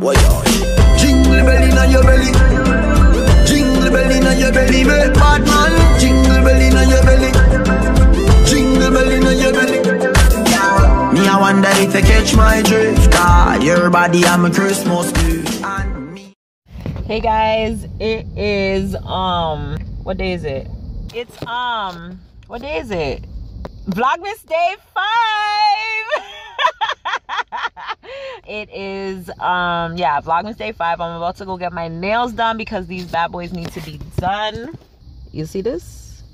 Why jingle bell inna your belly, jingle bell inna your belly, make bad man. Jingle bell inna your belly, jingle bell inna your belly. Me I wonder if you catch my drift. Your body I'm a Christmas gift. Hey guys, it is what day is it? It's what day is it? Vlogmas day 5. It is yeah, Vlogmas day 5. I'm about to go get my nails done because these bad boys need to be done. You see this?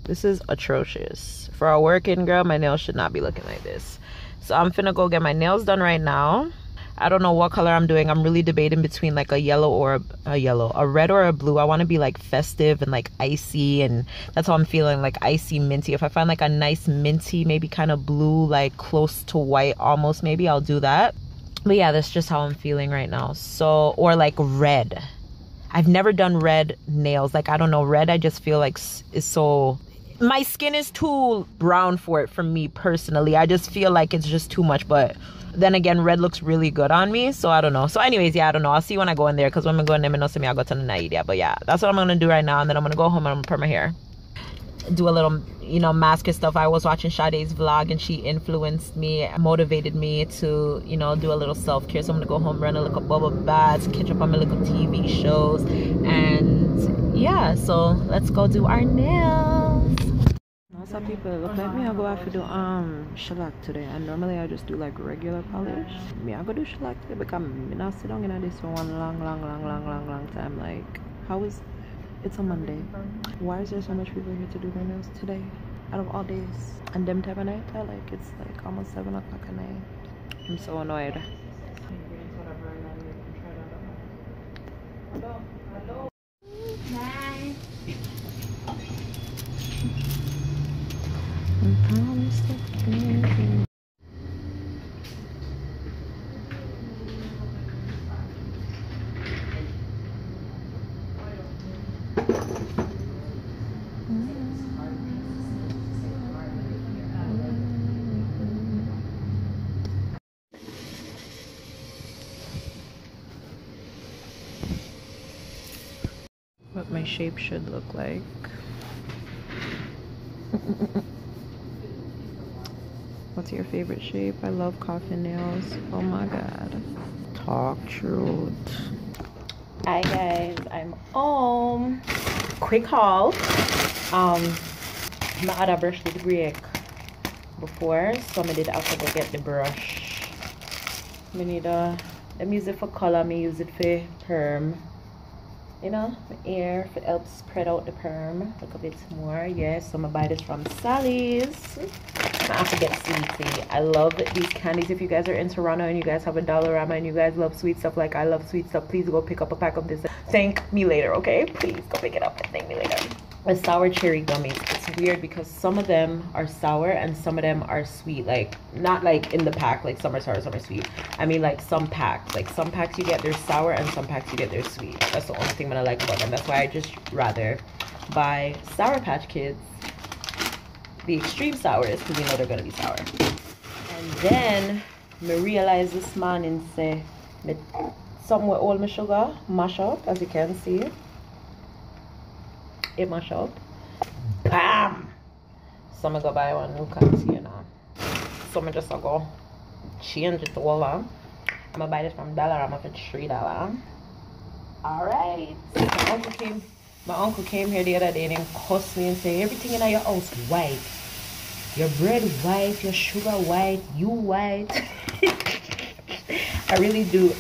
This is atrocious. For a working girl, my nails should not be looking like this. So I'm finna go get my nails done right now. I don't know what color I'm doing. I'm really debating between like a yellow or a red or a blue. I want to be like festive and like icy, and that's how I'm feeling, like icy minty. If I find like a nice minty, maybe kind of blue, like close to white almost, maybe I'll do that. But yeah, that's just how I'm feeling right now. So, or like red. I've never done red nails. Like, I don't know, red I just feel like is so, my skin is too brown for it for me personally. I just feel like it's just too much. But then again, red looks really good on me, so I don't know. So anyways, yeah, I don't know. I'll see when I go in there, because when I go in there, I know see me, I'll go to the night. Yeah, but yeah, that's what I'm gonna do right now. And then I'm gonna go home and I'm gonna perm my hair, do a little, you know, mask and stuff. I was watching Sade's vlog and she influenced me, motivated me to, you know, do a little self-care. So I'm gonna go home, run a little bubble baths, catch up on my little TV shows, and yeah, so let's go do our nails. Some people look like me. I go out to do shellac today, and normally I just do like regular polish. Me I go do shellac today because I'm not sit down in this for one long time. Like, how is it's a Monday? Why is there so much people here to do their nails today out of all days? And them time of night, like it's like almost 7 o'clock at night. I'm so annoyed. Hello. Hi. What my shape should look like. What's your favorite shape? I love coffin nails. Oh my god. Talk truth. Hi guys, I'm home. Quick haul. My other brush did break before, so I did have to go get the brush. I need I'm use it for color, I use it for perm. You know, my ear, if it helps spread out the perm look a bit more. Yes, so I'm gonna buy this from Sally's. I have to get sweetie. I love these candies. If you guys are in Toronto and you guys have a Dollarama and you guys love sweet stuff like I love sweet stuff, please go pick up a pack of this. Thank me later, okay? Please go pick it up and thank me later. The sour cherry gummies. It's weird because some of them are sour and some of them are sweet. Like, not like in the pack, like some are sour, some are sweet. I mean like some packs. Like some packs you get they're sour and some packs you get they're sweet. That's the only thing that I like about them. That's why I just rather buy Sour Patch Kids, the extreme sours, because you know they're gonna be sour. And then I realized this morning say somewhere all my sugar mash up, as you can see. It mash up. Bam! So I'm gonna go buy one new container now. So I'm just gonna go change it over. I'm gonna buy this from Dollarama for $3. Alright. My uncle came here the other day and he cussed me and said, everything in your house white. Your bread white, your sugar white, you white. I really do.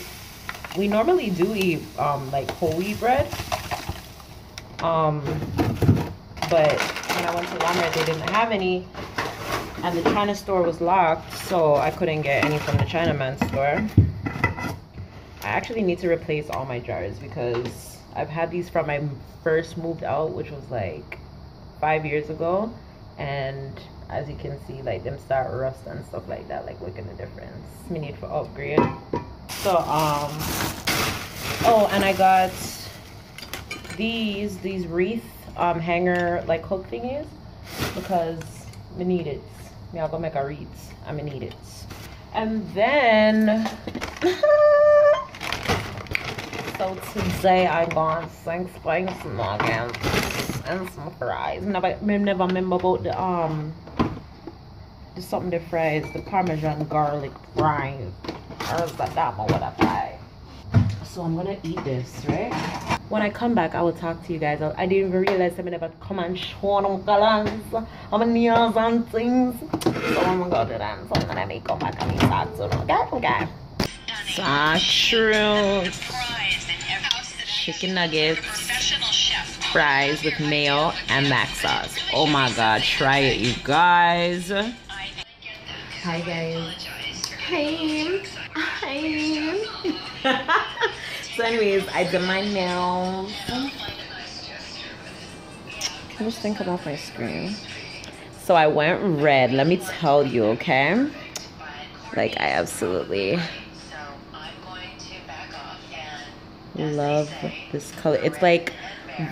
We normally do eat like whole wheat bread. But when I went to Walmart they didn't have any and the China store was locked, so I couldn't get any from the Chinaman store. I actually need to replace all my jars because I've had these from I first moved out, which was like 5 years ago, and as you can see, like them start rust and stuff like that. Like, look at the difference. We need for upgrade. So oh, and I got these wreath hanger like hook thingies because I need it. Me I'll go make a wreath. I'm gonna need it. And then So today I got 6 spice nuggets and some fries. Never remember about the something the fries, the Parmesan garlic fries. Or is that what I buy? So I'm gonna eat this, right? When I come back, I will talk to you guys. I didn't even realize I never come and show them colors, how many nails and things. So I'm gonna go do that. So I'm gonna come back and talk to them. Okay. Sausage, chicken nuggets, fries with mayo and mac sauce. Oh my god, try it, you guys. Hi guys. Hi. So anyways, I did my nails. Can you just think about my screen? So I went red, let me tell you, okay? Like, I absolutely love this color. It's like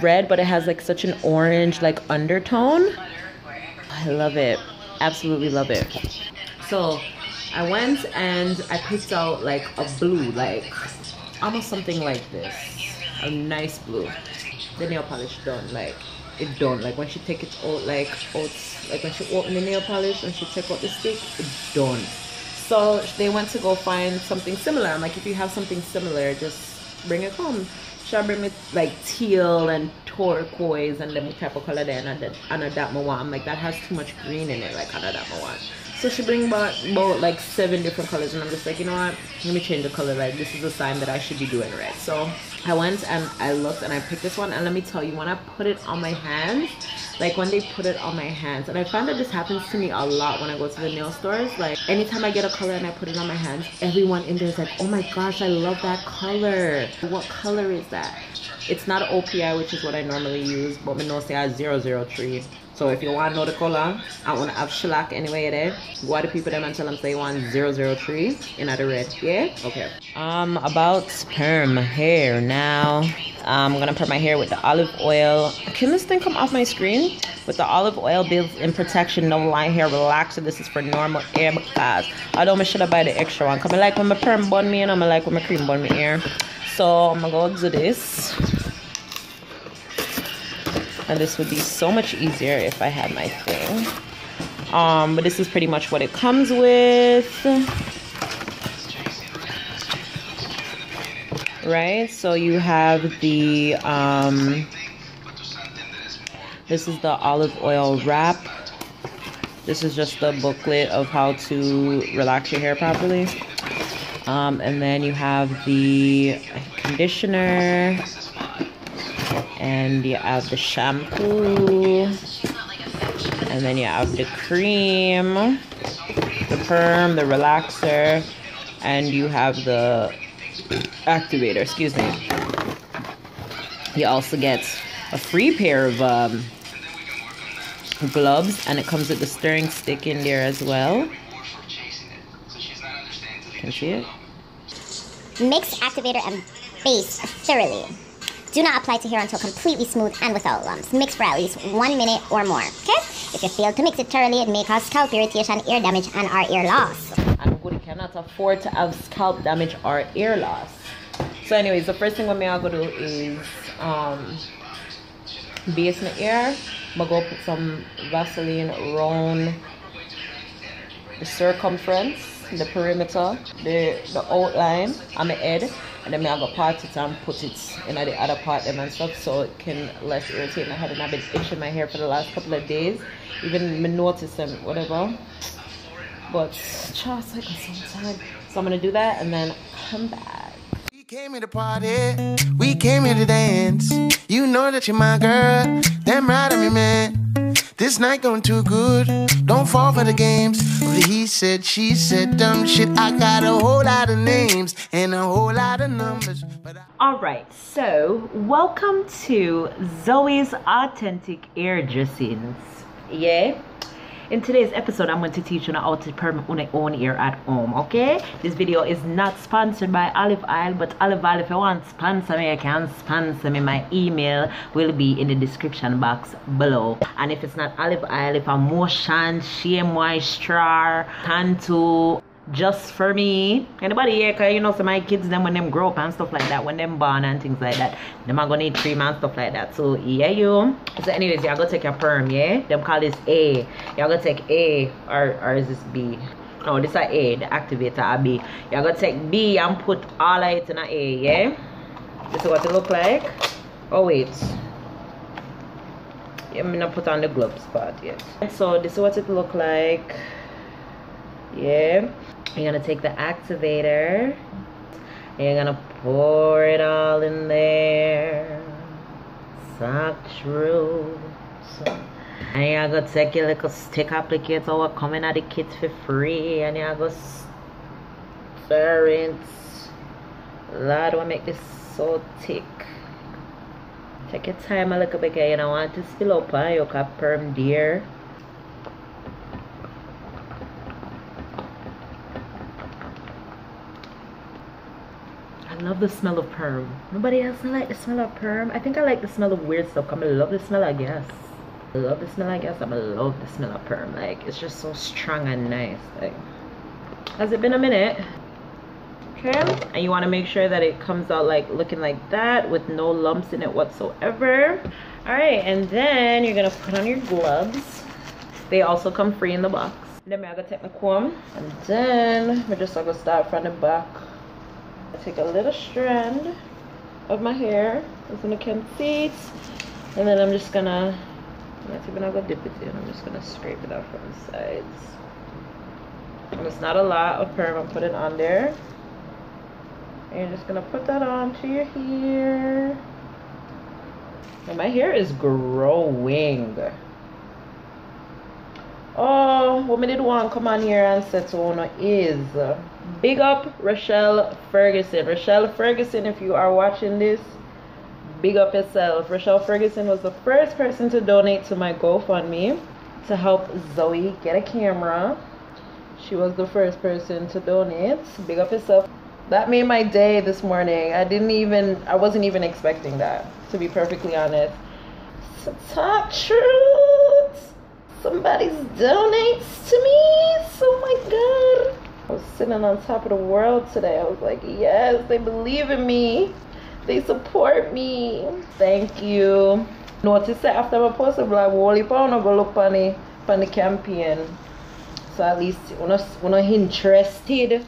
red, but it has like such an orange like undertone. I love it, absolutely love it. So I went and I picked out like a blue, like almost something like this, a nice blue. The nail polish done, like it done. Like when she take it out, like when she open the nail polish and she take out the stick, it's done. So they went to go find something similar. I'm like, if you have something similar, just bring it home. She'll bring me like teal and turquoise and them type of color there, and that I want. I'm like, that has too much green in it, like that I want. So she bring about like 7 different colors, and I'm just like, you know what, let me change the color. Like, this is a sign that I should be doing red. So I went and I looked and I picked this one, and let me tell you, when I put it on my hands, like when they put it on my hands, and I find that this happens to me a lot when I go to the nail stores. Like anytime I get a color and I put it on my hands, everyone in there is like, oh my gosh, I love that color. What color is that? It's not OPI, which is what I normally use, but I know say I 003. So if you want to know the color, I want to have shellac anyway there. Go to people them and tell them say you want 003 in the red. Yeah? Okay. About perm hair now. I'm gonna perm my hair with the olive oil. Can this thing come off my screen? With the olive oil builds in protection, no line hair relaxer. This is for normal hair because I don't should have buy the extra one. Cause I like when my perm bun me and I like when my cream bun me hair. So I'm gonna go do this. And this would be so much easier if I had my thing. But this is pretty much what it comes with. Right? So you have the this is the olive oil wrap. This is just the booklet of how to relax your hair properly. And then you have the conditioner. And you have the shampoo, and then you have the cream, the perm, the relaxer, and you have the activator, excuse me. You also get a free pair of gloves, and it comes with the stirring stick in there as well. Can you see it? Mix activator and base thoroughly. Do not apply to hair until completely smooth and without lumps. Mix for at least 1 minute or more, okay? If you fail to mix it thoroughly, it may cause scalp irritation, ear damage, and or ear loss. And we cannot afford to have scalp damage or ear loss. So anyways, the first thing I'm going to do is base my ear. I'm going to go put some Vaseline around the circumference, the perimeter, the outline on my head. And then I'm going to part it and put it in the other part them and stuff, so it can less irritate my head. And I've been itching my hair for the last couple of days. Even me notice them, whatever. But just like some time. So I'm going to do that and then come back. We came here to party. We came here to dance. You know that you're my girl. Damn right of me, man. This night going too good. Don't fall for the games. He said, she said, dumb shit. I got a whole lot of names and a whole lot of numbers. Alright, so welcome to Zoe's Authentic Ear Dressings. Yeah? In today's episode, I'm going to teach you how to perm your own ear at home, okay? This video is not sponsored by Olive Oil, but Olive Oil, if you want to sponsor me, you can sponsor me. My email will be in the description box below. And if it's not Olive Oil, if I'm Motion, Shea Moisture, Tantu, just for me. Anybody here? Cause you know, some of my kids them when them grow up and stuff like that, when them born and things like that, them are gonna need treatment and stuff like that. So yeah, you. So anyways, y'all go take your perm, yeah. Them call this A. Y'all go take A, or is this B? Oh, this is A, the activator are B. Y'all go take B and put all of it in a A, yeah. This is what it look like. Oh wait. Yeah, I'm gonna put on the gloves part yet. So this is what it look like. Yeah. You're gonna take the activator and you're gonna pour it all in there. Sock true. And you're gonna take your little stick applicator what coming out the kit for free, and you're gonna stir it. Lord, what make this so thick? Take your time a little bit, because you don't want to spill up on your perm dear. I love the smell of perm. Nobody else like the smell of perm? I think I like the smell of weird stuff. I love the smell, I guess. I love the smell, I guess. I love the smell of perm. Like, it's just so strong and nice. Like, has it been a minute? Okay. And you want to make sure that it comes out like looking like that with no lumps in it whatsoever. Alright, and then you're gonna put on your gloves. They also come free in the box. Then I'm gonna take my comb, and then we're just gonna start from the back. I take a little strand of my hair, as you can see it, and then I'm just gonna, not even gonna dip it in, I'm just gonna scrape it out from the sides. And it's not a lot of perm I'm putting on there. And you're just gonna put that onto your hair. And my hair is growing. Oh, what me did want come on here and say to one is big up Rochelle Ferguson. Rochelle Ferguson, if you are watching this, big up yourself. Rochelle Ferguson was the first person to donate to my GoFundMe to help Zoe get a camera. She was the first person to donate. Big up yourself. That made my day this morning. I wasn't even expecting that, to be perfectly honest. So talk truth. Somebody donates to me. Oh my god. I was sitting on top of the world today. I was like, yes, they believe in me. They support me. Thank you. Notice that after I post a blog, Wally Pound go look on the campaign. So at least when I'm interested.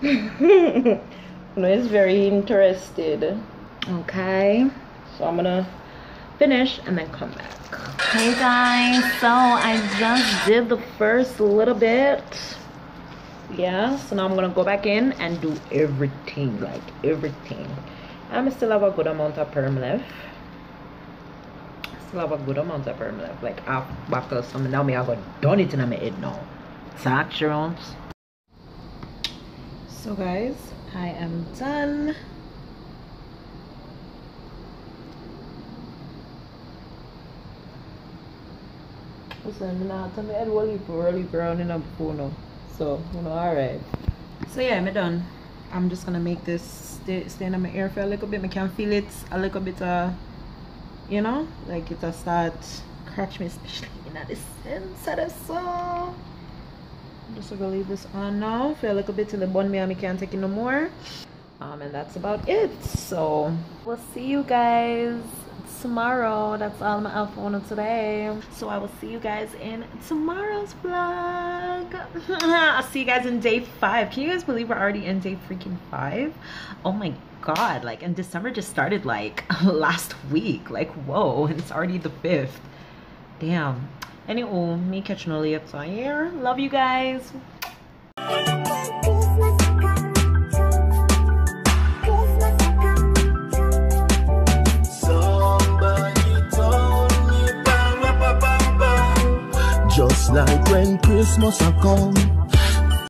Is very interested. Okay. So I'm gonna finish and then come back. Hey guys, so I just did the first little bit. Yeah, so now I'm gonna go back in and do everything, like everything. I still have a good amount of perm left. Like half back or something. Now I got done it in my head now. Actions. So guys, I am done. Listen, now tell me I really brown in a phone. So, you know, alright. So yeah, I'm done. I'm just gonna make this stay in my ear for a little bit. I can feel it a little bit, you know, like it'll start catch me, especially in the sense of the song. I'm just gonna leave this on now for a little bit till the bun me and I can't take it no more. And that's about it. So we'll see you guys tomorrow. That's all my outfit on today. So I will see you guys in tomorrow's vlog. I'll see you guys in day 5. Can you guys believe we're already in day freaking 5? Oh my god, like, and December just started like last week. Like, whoa, and it's already the 5th. Damn. Anyway, me catching you later here. Love you guys. Just like when Christmas a come,